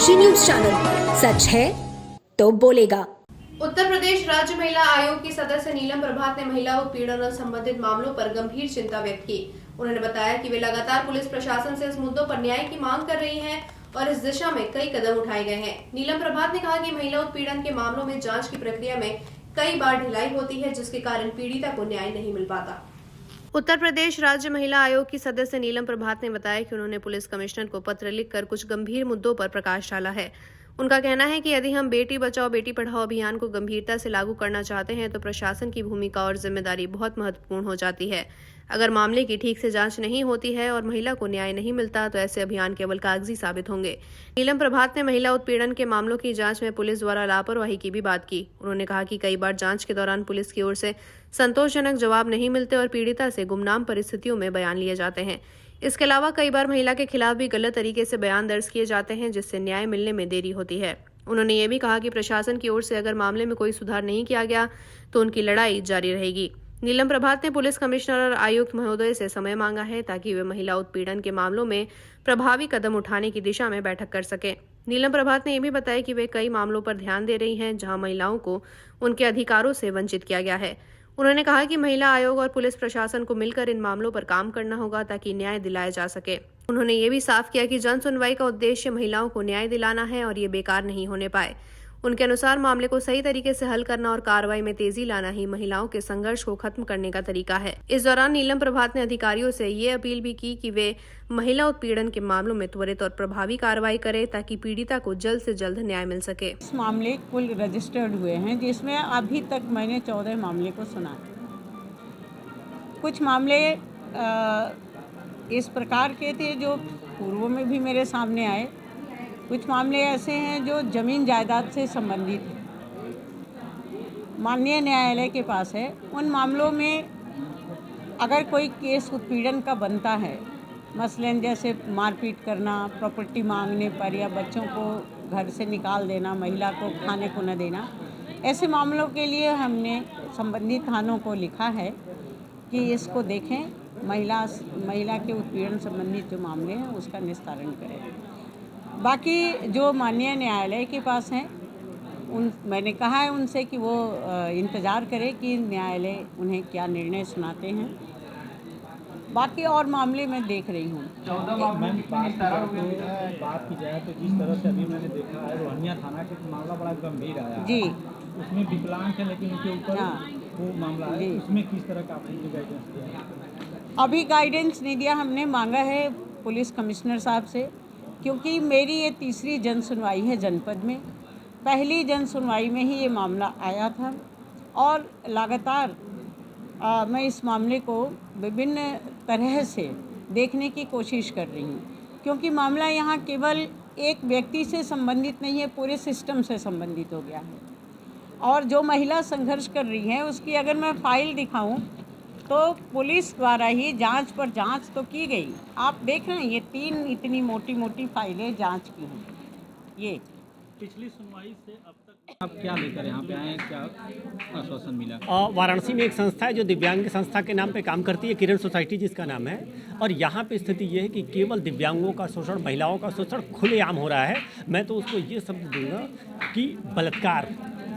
राशि news channel, सच है तो बोलेगा। उत्तर प्रदेश राज्य महिला आयोग की सदस्य नीलम प्रभात ने महिला उत्पीड़न और संबंधित मामलों पर गंभीर चिंता व्यक्त की। उन्होंने बताया कि वे लगातार पुलिस प्रशासन से इस मुद्दों पर न्याय की मांग कर रही हैं और इस दिशा में कई कदम उठाए गए हैं। नीलम प्रभात ने कहा कि महिला उत्पीड़न के मामलों में जांच की प्रक्रिया में कई बार ढिलाई होती है, जिसके कारण पीड़िता को न्याय नहीं मिल पाता। उत्तर प्रदेश राज्य महिला आयोग की सदस्य नीलम प्रभात ने बताया कि उन्होंने पुलिस कमिश्नर को पत्र लिखकर कुछ गंभीर मुद्दों पर प्रकाश डाला है। उनका कहना है कि यदि हम बेटी बचाओ बेटी पढ़ाओ अभियान को गंभीरता से लागू करना चाहते हैं तो प्रशासन की भूमिका और जिम्मेदारी बहुत महत्वपूर्ण हो जाती है। अगर मामले की ठीक से जांच नहीं होती है और महिला को न्याय नहीं मिलता तो ऐसे अभियान केवल कागजी साबित होंगे। नीलम प्रभात ने महिला उत्पीड़न के मामलों की जांच में पुलिस द्वारा लापरवाही की भी बात की। उन्होंने कहा कि कई बार जांच के दौरान पुलिस की ओर से संतोषजनक जवाब नहीं मिलते और पीड़िता से गुमनाम परिस्थितियों में बयान लिए जाते हैं। इसके अलावा कई बार महिला के खिलाफ भी गलत तरीके से बयान दर्ज किए जाते हैं, जिससे न्याय मिलने में देरी होती है। उन्होंने ये भी कहा कि प्रशासन की ओर से अगर मामले में कोई सुधार नहीं किया गया तो उनकी लड़ाई जारी रहेगी। नीलम प्रभात ने पुलिस कमिश्नर और आयुक्त महोदय से समय मांगा है ताकि वे महिला उत्पीड़न के मामलों में प्रभावी कदम उठाने की दिशा में बैठक कर सके। नीलम प्रभात ने यह भी बताया कि वे कई मामलों पर ध्यान दे रही हैं जहां महिलाओं को उनके अधिकारों से वंचित किया गया है। उन्होंने कहा कि महिला आयोग और पुलिस प्रशासन को मिलकर इन मामलों पर काम करना होगा ताकि न्याय दिलाया जा सके। उन्होंने ये भी साफ किया कि जन सुनवाई का उद्देश्य महिलाओं को न्याय दिलाना है और ये बेकार नहीं होने पाए। उनके अनुसार मामले को सही तरीके से हल करना और कार्रवाई में तेजी लाना ही महिलाओं के संघर्ष को खत्म करने का तरीका है। इस दौरान नीलम प्रभात ने अधिकारियों से ये अपील भी की कि वे महिला उत्पीड़न के मामलों में त्वरित और प्रभावी कार्रवाई करें ताकि पीड़िता को जल्द से जल्द न्याय मिल सके। इस मामले कुल रजिस्टर्ड हुए हैं, जिसमें अभी तक मैंने 14 मामले को सुना। कुछ मामले इस प्रकार के थे जो पूर्व में भी मेरे सामने आए। कुछ मामले ऐसे हैं जो ज़मीन जायदाद से संबंधित हैं, माननीय न्यायालय के पास है। उन मामलों में अगर कोई केस उत्पीड़न का बनता है, मसलन जैसे मारपीट करना, प्रॉपर्टी मांगने पर या बच्चों को घर से निकाल देना, महिला को खाने को न देना, ऐसे मामलों के लिए हमने संबंधित थानों को लिखा है कि इसको देखें, महिला के उत्पीड़न संबंधित जो मामले हैं उसका निस्तारण करें। बाकी जो माननीय न्यायालय के पास हैं मैंने कहा है उनसे कि वो इंतज़ार करें कि न्यायालय उन्हें क्या निर्णय सुनाते हैं। बाकी और मामले मैं देख रही हूँ। 14 मामलों की बात की जाए तो जिस तरह से अभी मैंने देखा है रोहनिया थाना के मामला बड़ा गंभीर आया जी, उसमें विकलांग है लेकिन उनके ऊपर वो मामला है, उसमें किस तरह का आपने गाइडेंस दिया? अभी गाइडेंस नहीं दिया, हमने मांगा है पुलिस कमिश्नर साहब से, क्योंकि मेरी ये तीसरी जन सुनवाई है जनपद में। पहली जन सुनवाई में ही ये मामला आया था और लगातार मैं इस मामले को विभिन्न तरह से देखने की कोशिश कर रही हूँ, क्योंकि मामला यहाँ केवल एक व्यक्ति से संबंधित नहीं है, पूरे सिस्टम से संबंधित हो गया है। और जो महिला संघर्ष कर रही है उसकी अगर मैं फाइल दिखाऊं तो पुलिस द्वारा ही जांच पर जांच तो की गई। आप देख रहे हैं ये 3 इतनी मोटी मोटी फाइलें जांच की हैं। ये पिछली सुनवाई से अब तक आप क्या लेकर यहाँ पे आए, क्या आश्वासन मिला? वाराणसी में एक संस्था है जो दिव्यांग संस्था के नाम पे काम करती है, किरण सोसाइटी जिसका नाम है। और यहाँ पे स्थिति ये है कि केवल दिव्यांगों का शोषण, महिलाओं का शोषण खुलेआम हो रहा है। मैं तो उसको ये शब्द दूंगा कि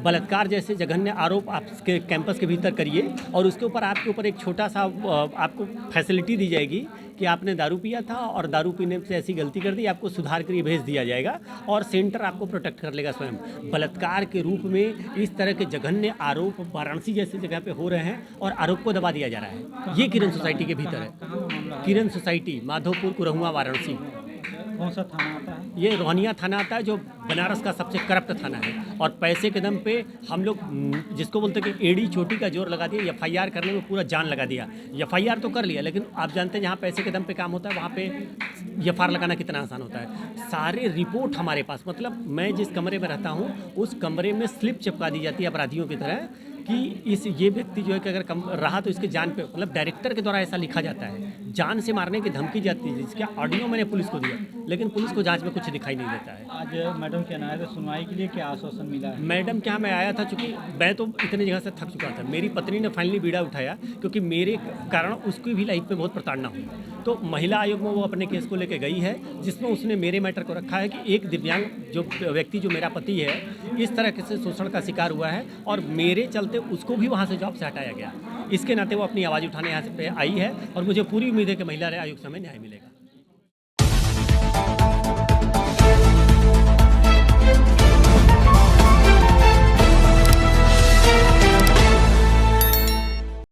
बलात्कार जैसे जघन्य आरोप आपके कैंपस के भीतर करिए और उसके ऊपर आपके ऊपर एक छोटा सा आपको फैसिलिटी दी जाएगी कि आपने दारू पिया था और दारू पीने से ऐसी गलती कर दी, आपको सुधार के लिए भेज दिया जाएगा और सेंटर आपको प्रोटेक्ट कर लेगा स्वयं। बलात्कार के रूप में इस तरह के जघन्य आरोप वाराणसी जैसी जगह पे हो रहे हैं और आरोप को दबा दिया जा रहा है। ये किरण सोसाइटी के भीतर है। किरण सोसाइटी, माधोपुर, कुरहुआ, वाराणसी। कौन सा थाना आता है? ये रोहनिया थाना आता है जो बनारस का सबसे करप्ट थाना है। और पैसे के दम पे हम लोग जिसको बोलते हैं कि एड़ी चोटी का जोर लगा दिया, FIR करने में पूरा जान लगा दिया। FIR तो कर लिया, लेकिन आप जानते हैं जहाँ पैसे के दम पे काम होता है वहाँ पे FIR लगाना कितना आसान होता है। सारे रिपोर्ट हमारे पास, मतलब मैं जिस कमरे में रहता हूँ उस कमरे में स्लिप चिपका दी जाती है अपराधियों की तरह कि ये व्यक्ति जो है कि अगर रहा तो इसके जान पे, मतलब डायरेक्टर के द्वारा ऐसा लिखा जाता है, जान से मारने की धमकी जाती है, जिसका ऑडियो मैंने पुलिस को दिया, लेकिन पुलिस को जांच में कुछ दिखाई नहीं देता है। आज मैडम के आए थे सुनवाई के लिए, क्या आश्वासन मिला है? मैडम के यहाँ मैं आया था, चूँकि मैं तो इतनी जगह से थक चुका था। मेरी पत्नी ने फाइनली बीड़ा उठाया, क्योंकि मेरे कारण उसकी भी लाइफ में बहुत प्रताड़ना हुई। तो महिला आयोग में वो अपने केस को लेकर गई है, जिसमें उसने मेरे मैटर को रखा है कि एक दिव्यांग जो व्यक्ति जो मेरा पति है, इस तरह से शोषण का शिकार हुआ है और मेरे चलते उसको भी वहाँ से जॉब से हटाया गया। इसके नाते वो अपनी आवाज़ उठाने यहाँ से आई है और मुझे पूरी उम्मीद है कि महिला आयोग से हमें न्याय मिलेगा।